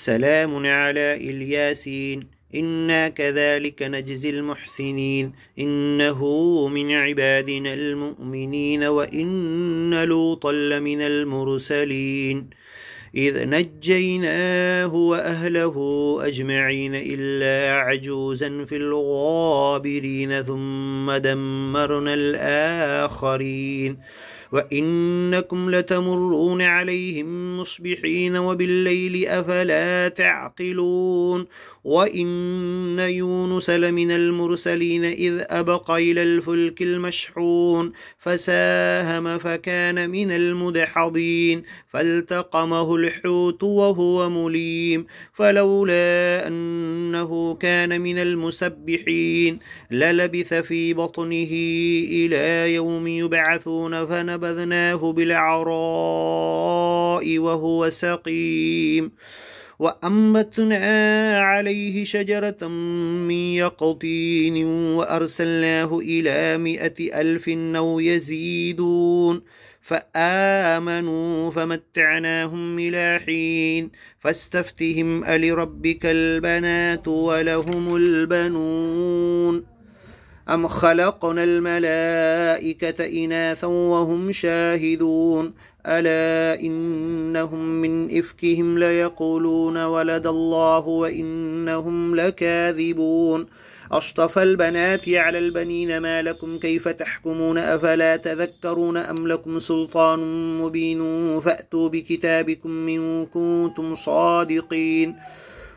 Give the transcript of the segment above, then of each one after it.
سلام على الياسين إنا كذلك نجزي المحسنين إنه من عبادنا المؤمنين وإن لوطا لمن المرسلين إذ نجيناه وأهله أجمعين إلا عجوزا في الغابرين ثم دمرنا الآخرين وإنكم لتمرون عليهم مصبحين وبالليل أفلا تعقلون وإن يونس لمن المرسلين إذ أبق إلى الفلك المشحون فساهم فكان من المدحضين فالتقمه الحوت وهو مليم فلولا أنه كان من المسبحين للبث في بطنه إلى يوم يبعثون فنبذناه بالعراء وهو سقيم وأنبتنا عليه شجرة من يقطين وأرسلناه إلى 100,000 أو يزيدون فآمنوا فمتعناهم إلى حين فاستفتهم ألربك البنات ولهم البنون أم خلقنا الملائكة إناثا وهم شاهدون ألا إنهم من إفكهم ليقولون ولد الله وإنهم لكاذبون أصطفى البنات على البنين ما لكم كيف تحكمون أفلا تذكرون أم لكم سلطان مبين فأتوا بكتابكم إن كنتم صادقين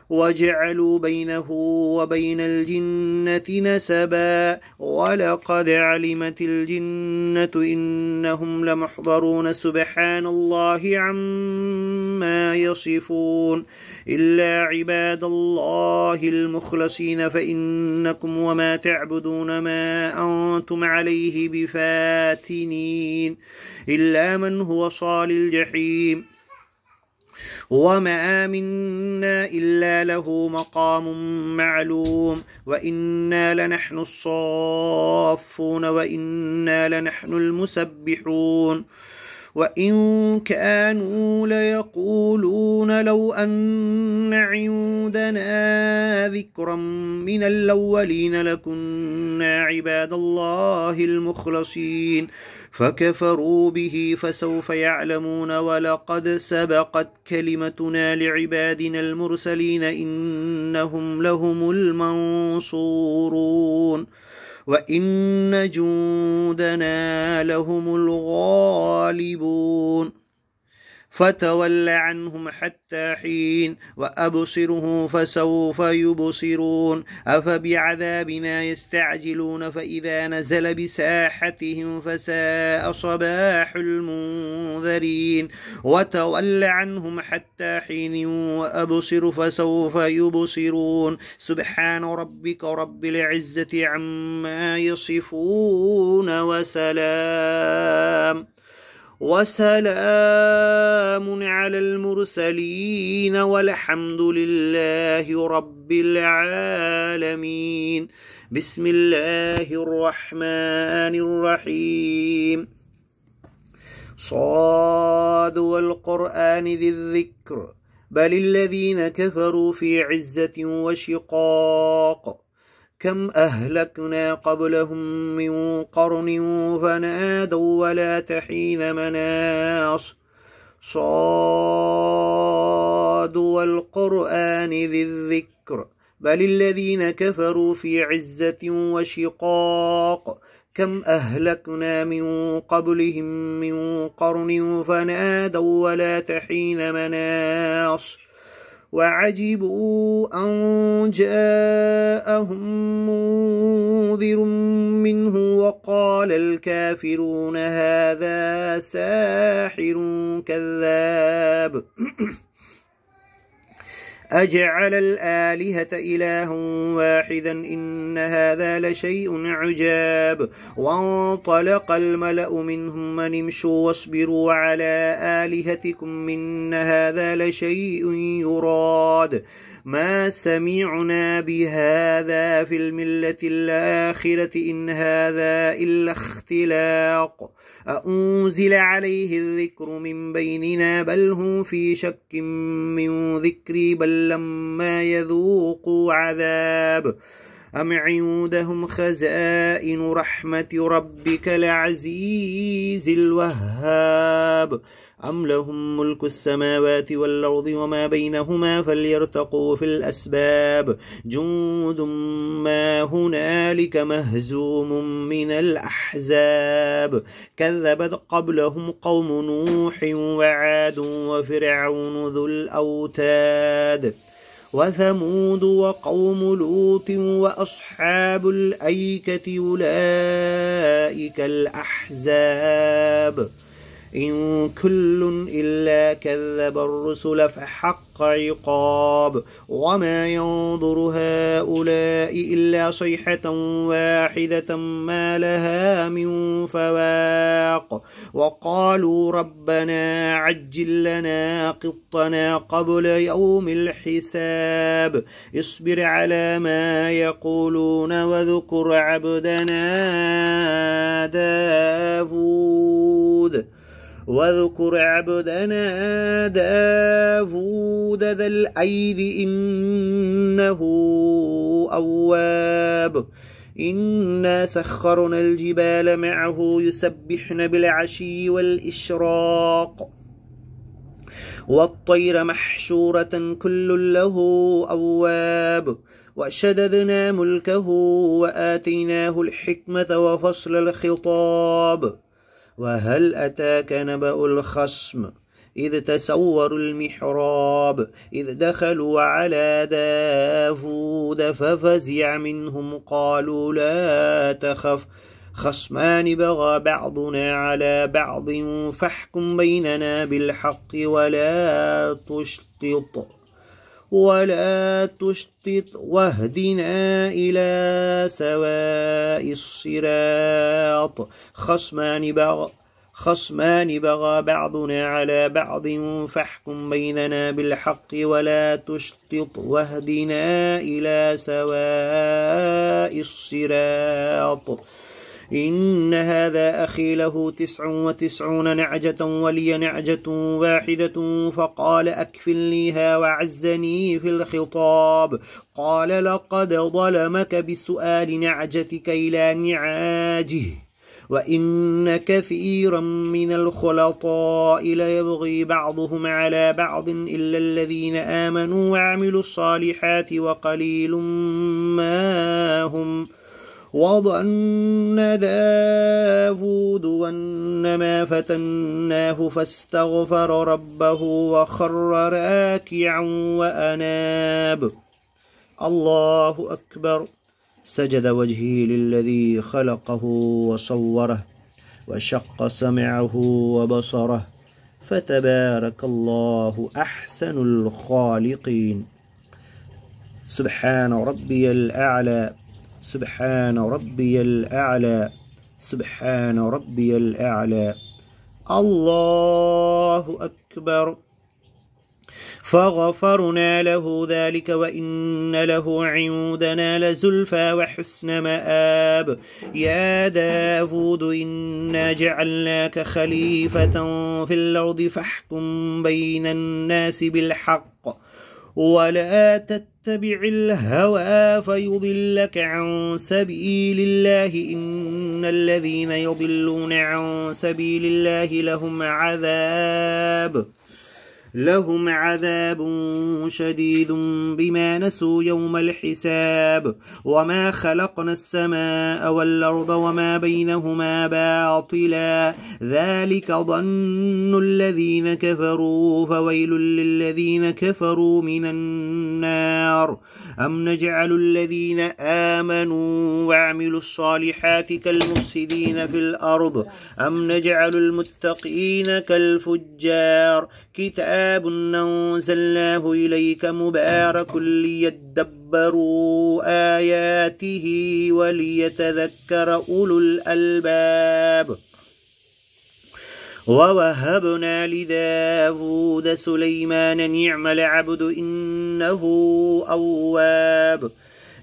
وجعلوا بينه وبين الجنة نسبا ولقد علمت الجنة إنهم لمحضرون سبحان الله عما يصفون إلا عباد الله المخلصين فإنكم وما تعبدون ما أنتم عليه بفاتنين إلا من هو صال الجحيم وما منا إلا له مقام معلوم وإنا لنحن الصافون وإنا لنحن المسبحون وإن كانوا ليقولون لو أن عندنا ذكرا من الأولين لكنا عباد الله المخلصين فكفروا به فسوف يعلمون ولقد سبقت كلمتنا لعبادنا المرسلين إنهم لهم المنصورون وإن جندنا لهم الغالبون فتول عنهم حتى حين وأبصره فسوف يبصرون أفبعذابنا يستعجلون فإذا نزل بساحتهم فساء صباح المنذرين وتول عنهم حتى حين وأبصر فسوف يبصرون سبحان ربك رب العزة عما يصفون وسلام على المرسلين والحمد لله رب العالمين بسم الله الرحمن الرحيم صاد والقرآن ذي الذكر بل الذين كفروا في عزة وشقاق كم أهلكنا قبلهم من قرن فنادوا ولا تحين مناص صاد والقرآن ذي الذكر بل الذين كفروا في عزة وشقاق كم أهلكنا من قبلهم من قرن فنادوا ولا تحين مناص وعجبوا أن جاءهم منذر منه وقال الكافرون هذا ساحر كذاب أجعل الآلهة إلها واحدا إن هذا لشيء عجاب وانطلق الملأ منهم من امشوا واصبروا على آلهتكم إن هذا لشيء يراد ما سمعنا بهذا في الملة الآخرة إن هذا إلا اختلاق أأنزل عليه الذكر من بيننا بل هم في شك من ذكري بل لما يذوقوا عذاب أم عندهم خزائن رحمة ربك العزيز الوهاب أم لهم ملك السماوات والأرض وما بينهما فليرتقوا في الأسباب جند ما هنالك مهزوم من الأحزاب كذبت قبلهم قوم نوح وعاد وفرعون ذو الأوتاد وثمود وقوم لوط وأصحاب الأيكة أولئك الأحزاب إن كل إلا كذب الرسل فحق عقاب وما ينظر هؤلاء إلا صيحة واحدة ما لها من فواق وقالوا ربنا عجل لنا قطنا قبل يوم الحساب اصبر على ما يقولون وذكر عبدنا داود ذا الأيد إنه أواب إنا سخرنا الجبال معه يسبحن بالعشي والإشراق والطير محشورة كل له أواب وشددنا ملكه وآتيناه الحكمة وفصل الخطاب وهل أتاك نبأ الخصم إذ تسوروا المحراب إذ دخلوا على داود ففزع منهم قالوا لا تخف خصمان بغى بعضنا على بعض فاحكم بيننا بالحق ولا تشطط واهدنا إلى سواء الصراط خصمان بغى بعضنا على بعض فاحكم بيننا بالحق ولا تشطط واهدنا إلى سواء الصراط إن هذا أخي له 99 نعجة ولي نعجة واحدة فقال أكفلنيها وعزني في الخطاب قال لقد ظلمك بسؤال نعجتك إلى نعاجه وإن كثيرا من الخلطاء ليبغي بعضهم على بعض إلا الذين آمنوا وعملوا الصالحات وقليل ما هم وظن داود أنما فتناه فاستغفر ربه وخر راكعا وأناب الله أكبر سجد وجهه للذي خلقه وصوره وشق سمعه وبصره فتبارك الله أحسن الخالقين سبحان ربي الأعلى سبحان ربي الأعلى سبحان ربي الأعلى الله أكبر فغفرنا له ذلك وإن له عندنا لزلفى وحسن مآب يا داود إنا جعلناك خليفة في الأرض فاحكم بين الناس بالحق ولا تتبع الهوى فيضلك عن سبيل الله إن الذين يضلون عن سبيل الله لهم عذاب شديد بما نسوا يوم الحساب وما خلقنا السماء والأرض وما بينهما باطلا ذلك ظن الذين كفروا فويل للذين كفروا من النار أم نجعل الذين آمنوا وعملوا الصالحات كالمفسدين في الأرض أم نجعل المتقين كالفجار كتاب أنزلناه إليك مبارك ليدبروا آياته وليتذكر أولو الألباب ووهبنا لداود سليمان نعم العبد إنه أواب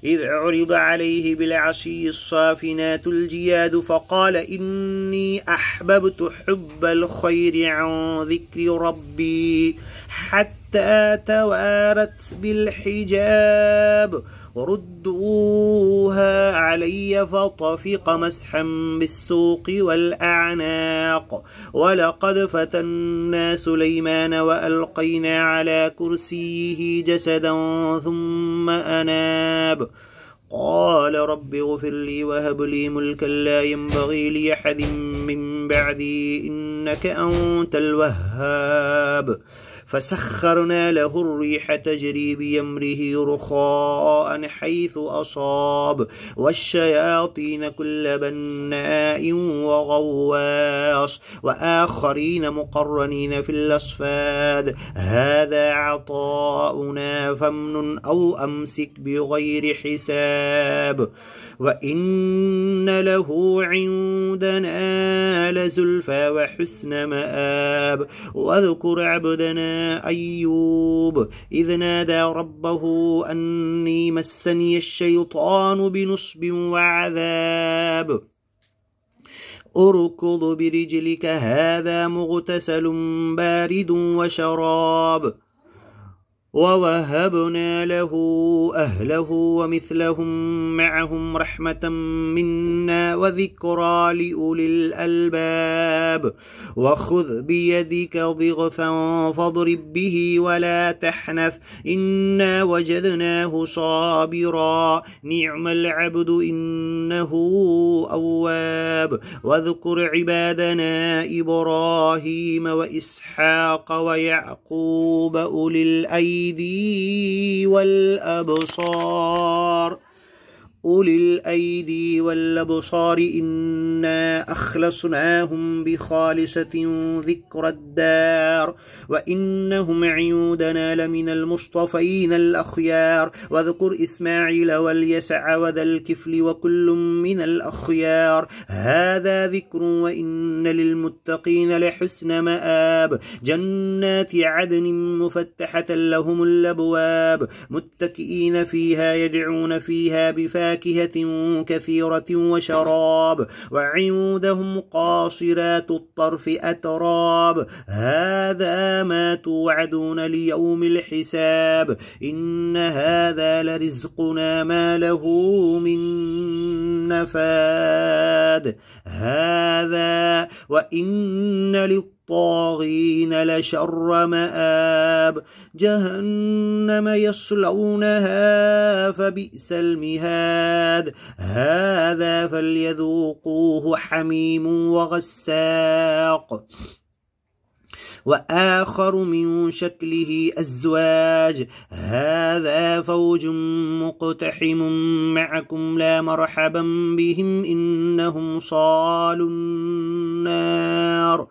إذ عرض عليه بالعشي الصافنات الجياد فقال إني أحببت حب الخير عن ذكر ربي حتى توارت بالحجاب ردوها علي فطفق مسحا بالسوق والأعناق ولقد فتنا سليمان وألقينا على كرسيه جسدا ثم أناب قال رب اغفر لي وهب لي ملكا لا ينبغي لأحد من بعدي إنك أنت الوهاب فسخرنا له الريح تجري بأمره رخاء حيث أصاب والشياطين كل بناء وغواص وآخرين مقرنين في الأصفاد هذا عطاؤنا فامنن أو أمسك بغير حساب وإن له عندنا لزلفى وحسن مآب واذكر عبدنا أيوب إذ نادى ربه أني مسني الشيطان بنصب وعذاب أركض برجلك هذا مغتسل بارد وشراب ووهبنا له أهله ومثلهم معهم رحمة منا وذكرى لأولي الألباب وخذ بيدك ضغثا فاضرب به ولا تحنث إنا وجدناه صابرا نعم العبد إنه أواب واذكر عبادنا إبراهيم وإسحاق ويعقوب أولي الأيدي والأبصار إنا أخلصناهم بخالصة ذكر الدار وإنهم عندنا لمن المصطفين الأخيار واذكر إسماعيل واليسع وذا الكفل وكل من الأخيار هذا ذكر وإن للمتقين لحسن مآب جنات عدن مفتحة لهم الأبواب متكئين فيها يدعون فيها بفاكهة كثيرة وشراب وعندهم قاصرات الطرف أتراب هذا ما توعدون ليوم الحساب إن هذا لرزقنا ما له من نفاد هذا وإن للطاغين لشر مآب جهنم يصلونها فبئس المهاد هذا فليذوقوه حميم وغساق وآخر من شكله أزواج هذا فوج مقتحم معكم لا مرحبا بهم إنهم صالوا النار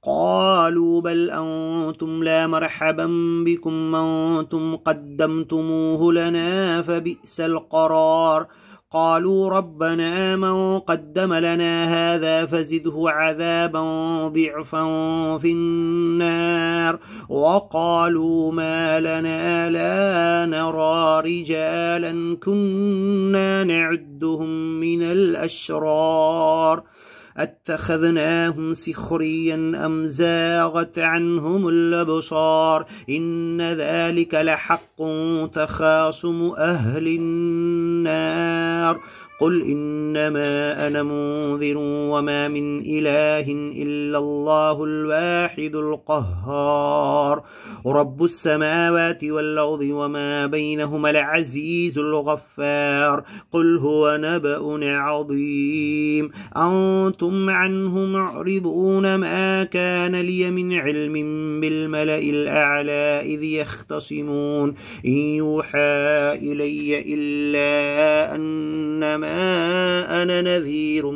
قالوا بل أنتم لا مرحبا بكم أنتم قدمتموه لنا فبئس القرار قالوا ربنا من قدم لنا هذا فزده عذابا ضعفا في النار وقالوا ما لنا لا نرى رجالا كنا نعدهم من الأشرار اتخذناهم سخريا أم زاغت عنهم الأبصار إن ذلك لحق تخاصم أهل النار قل إنما أنا منذر وما من إله إلا الله الواحد القهار رب السماوات والأرض وما بينهما العزيز الغفار قل هو نبأ عظيم أنتم عنه معرضون ما كان لي من علم بالملأ الأعلى إذ يختصمون إن يوحى إلي إلا أنما أنا نذير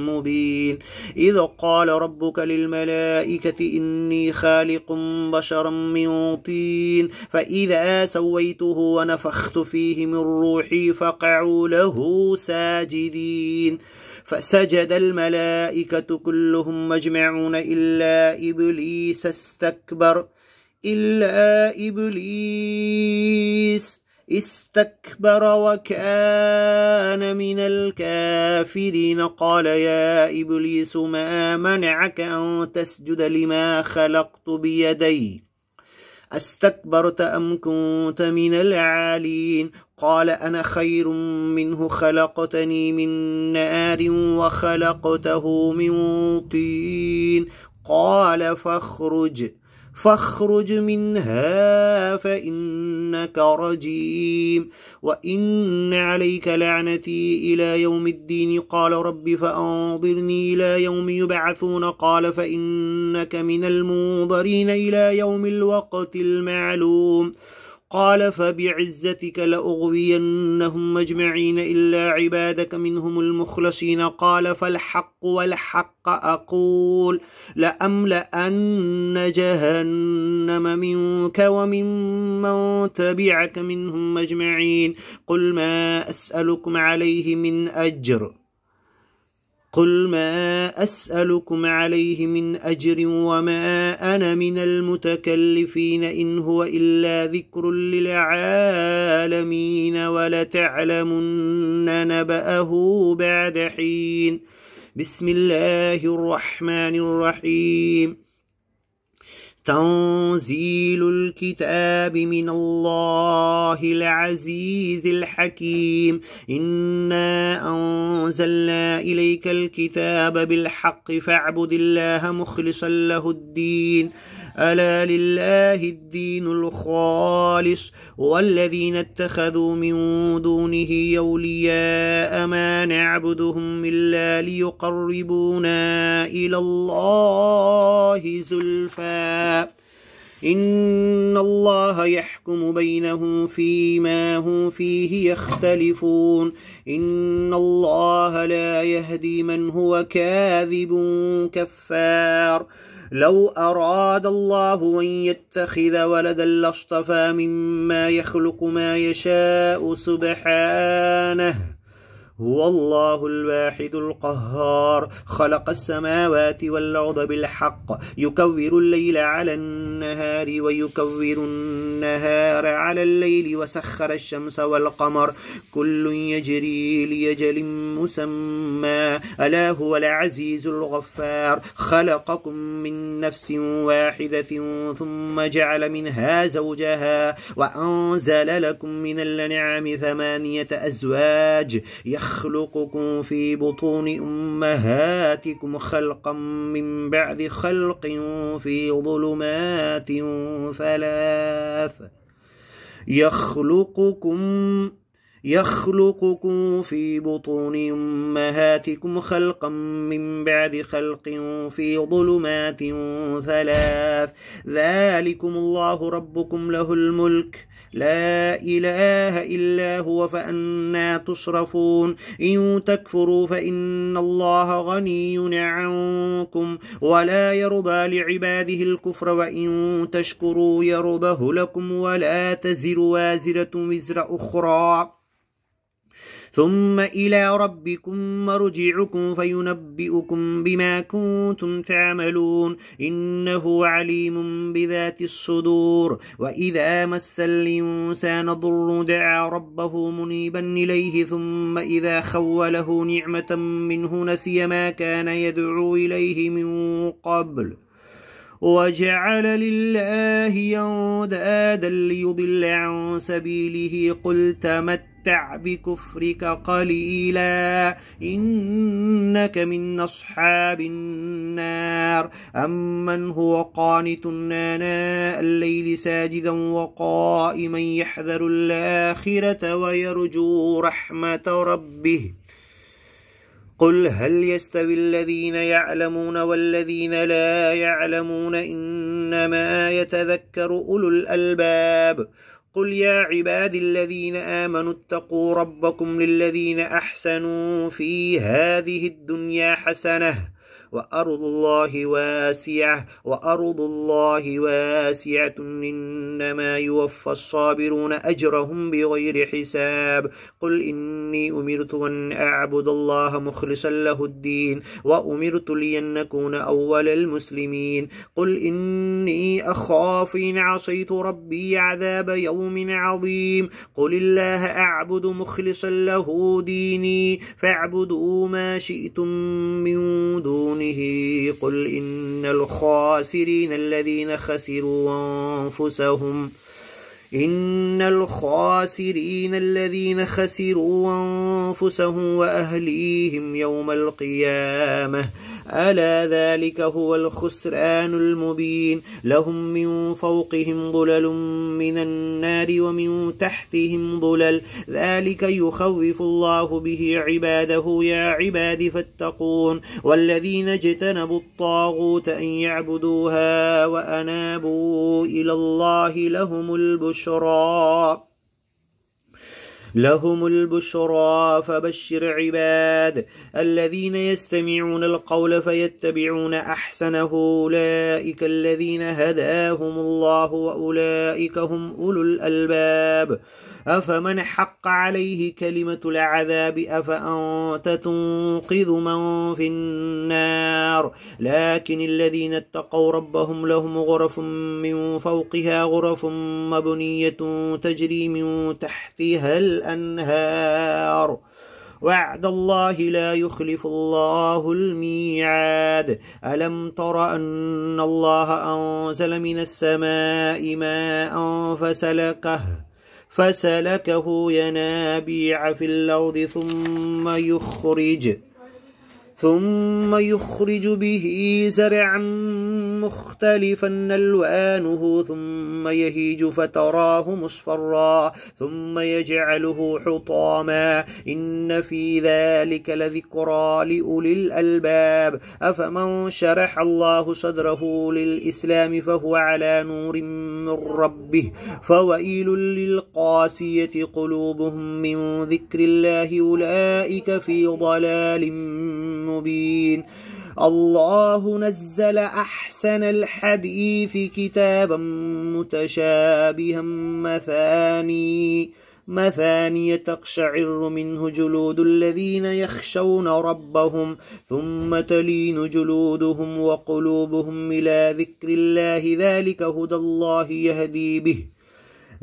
مبين إذ قال ربك للملائكة إني خالق بشرا من طين فإذا سويته ونفخت فيه من روحي فقعوا له ساجدين فسجد الملائكة كلهم مجمعون إلا إبليس استكبر استكبر وكان من الكافرين قال يا إبليس ما منعك أن تسجد لما خلقت بيدي استكبرت أم كنت من العالين قال أنا خير منه خلقتني من نار وخلقته من طين قال فاخرج منها فإنك رجيم وإن عليك لعنتي إلى يوم الدين قال رب فأنظرني إلى يوم يبعثون قال فإنك من المنظرين إلى يوم الوقت المعلوم قال فبعزتك لأغوينهم أجمعين إلا عبادك منهم المخلصين قال فالحق والحق أقول لأملأن جهنم منك وممن تبعك منهم أجمعين قل ما أسألكم عليه من أجر وما أنا من المتكلفين إن هو إلا ذكر للعالمين ولتعلمن نبأه بعد حين بسم الله الرحمن الرحيم تنزيل الكتاب من الله العزيز الحكيم إنا أنزلنا إليك الكتاب بالحق فاعبد الله مخلصا له الدين ألا لله الدين الخالص والذين اتخذوا من دونه أولياء ما نعبدهم إلا ليقربونا إلى الله زلفى إن الله يحكم بينهم فيما هم فيه يختلفون إن الله لا يهدي من هو كاذب كفار لو أراد الله أن يتخذ ولدا لاصطفى مما يخلق ما يشاء سبحانه هو الله الواحد القهار خلق السماوات والأرض بالحق يكور الليل على النهار ويكور النهار على الليل وسخر الشمس والقمر كل يجري لأجل مسمى ألا هو العزيز الغفار خلقكم من نفس واحدة ثم جعل منها زوجها وأنزل لكم من الأنعام 8 أزواج يخلقكم في بطون أمهاتكم خلقا من بعد خلق في ظلمات 3 يخلقكم في بطون أمهاتكم خلقا من بعد خلق في ظلمات 3 ذلكم الله ربكم له الملك لا إله إلا هو فأنا تصرفون إن تكفروا فإن الله غني عنكم ولا يرضى لعباده الكفر وإن تشكروا يرضه لكم ولا تزر وازرة وزر أخرى ثم إلى ربكم مرجعكم فينبئكم بما كنتم تعملون إنه عليم بذات الصدور وإذا مس الإنسان ضر دعا ربه منيبا إليه ثم إذا خوله نعمة منه نسي ما كان يدعو إليه من قبل وجعل لله أندادا ليضل عن سبيله قل تمتع بكفرك قليلا إنك من أصحاب النار أمن هو قانت آناء الليل ساجدا وقائما يحذر الآخرة ويرجو رحمة ربه قل هل يستوي الذين يعلمون والذين لا يعلمون إنما يتذكر أولو الألباب قل يا عبادي الذين آمنوا اتقوا ربكم للذين أحسنوا في هذه الدنيا حسنة وأرض الله واسعة إنما يوفى الصابرون أجرهم بغير حساب قل إني أمرت أن أعبد الله مخلصا له الدين وأمرت لأن أكون أول المسلمين قل إني أخاف إن عصيت ربي عذاب يوم عظيم قل الله أعبد مخلصا له ديني فاعبدوا ما شئتم من دونه قل إن الخاسرين الذين خسروا أنفسهم وأهليهم يوم القيامة ألا ذلك هو الخسران المبين لهم من فوقهم ظلل من النار ومن تحتهم ظلل ذلك يخوف الله به عباده يا عباد فاتقون والذين اجتنبوا الطاغوت أن يعبدوها وأنابوا إلى الله لهم البشرى فبشر عباد الذين يستمعون القول فيتبعون أحسنه أولئك الذين هداهم الله وأولئك هم أولو الألباب أفمن حق عليه كلمة العذاب أفأنت تنقذ من في النار لكن الذين اتقوا ربهم لهم غرف من فوقها غرف مبنية تجري من تحتها الأنهار وعد الله لا يخلف الله الميعاد ألم تر أن الله أنزل من السماء ماء فسلكه ينابيع في الأرض ثم يخرج به زرعا مختلفا ألوانه ثم يهيج فتراه مصفرا ثم يجعله حطاما إن في ذلك لذكرى لأولي الألباب أفمن شرح الله صدره للإسلام فهو على نور من ربه فويل للقاسية قلوبهم من ذكر الله أولئك في ضلال مبين الله نزل أحسن الحديث كتابا متشابها مثاني تقشعر منه جلود الذين يخشون ربهم ثم تلين جلودهم وقلوبهم إلى ذكر الله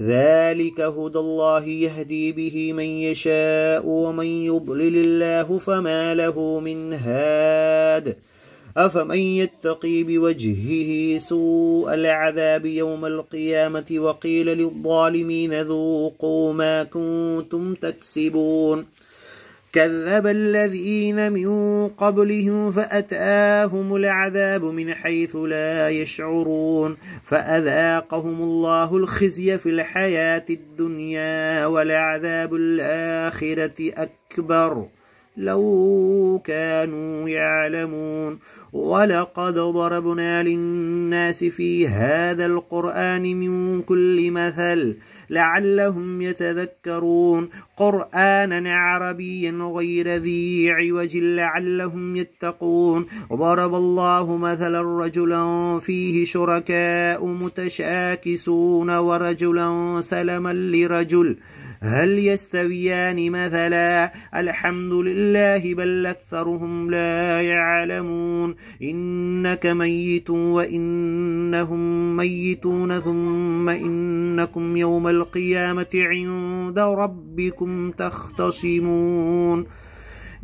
ذلك هدى الله يهدي به من يشاء ومن يضلل الله فما له من هاد أفمن يتقي بوجهه سوء العذاب يوم القيامة وقيل للظالمين ذوقوا ما كنتم تكسبون كذب الذين من قبلهم فأتاهم العذاب من حيث لا يشعرون فأذاقهم الله الخزي في الحياة الدنيا ولعذاب الآخرة أكبر لو كانوا يعلمون ولقد ضربنا للناس في هذا القرآن من كل مثل لعلهم يتذكرون قرآنا عربيا غير ذي عوج لعلهم يتقون ضرب الله مثلا رجلا فيه شركاء متشاكسون ورجلا سلما لرجل هل يستويان مثلا الحمد لله بل أكثرهم لا يعلمون إنك ميت وإنهم ميتون ثم إنكم يوم القيامة عند ربكم تختصمون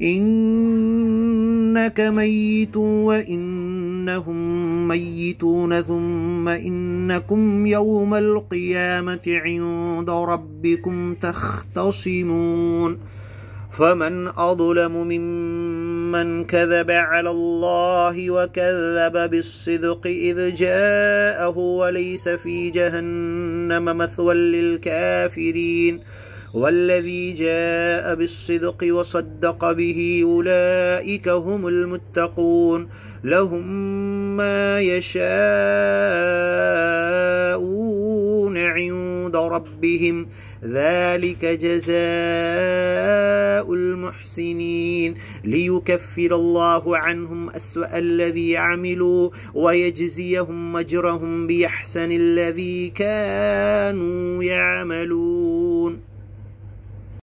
إنك ميت وإنهم ميتون ثم إنكم يوم القيامة عند ربكم تختصمون فمن أظلم ممن كذب على الله وكذب بالصدق إذ جاءه وليس في جهنم مثوى للكافرين والذي جاء بالصدق وصدق به أولئك هم المتقون لهم ما يشاءون عند ربهم ذلك جزاء المحسنين ليكفر الله عنهم أسوأ الذي عملوا ويجزيهم أجرهم بأحسن الذي كانوا يعملون.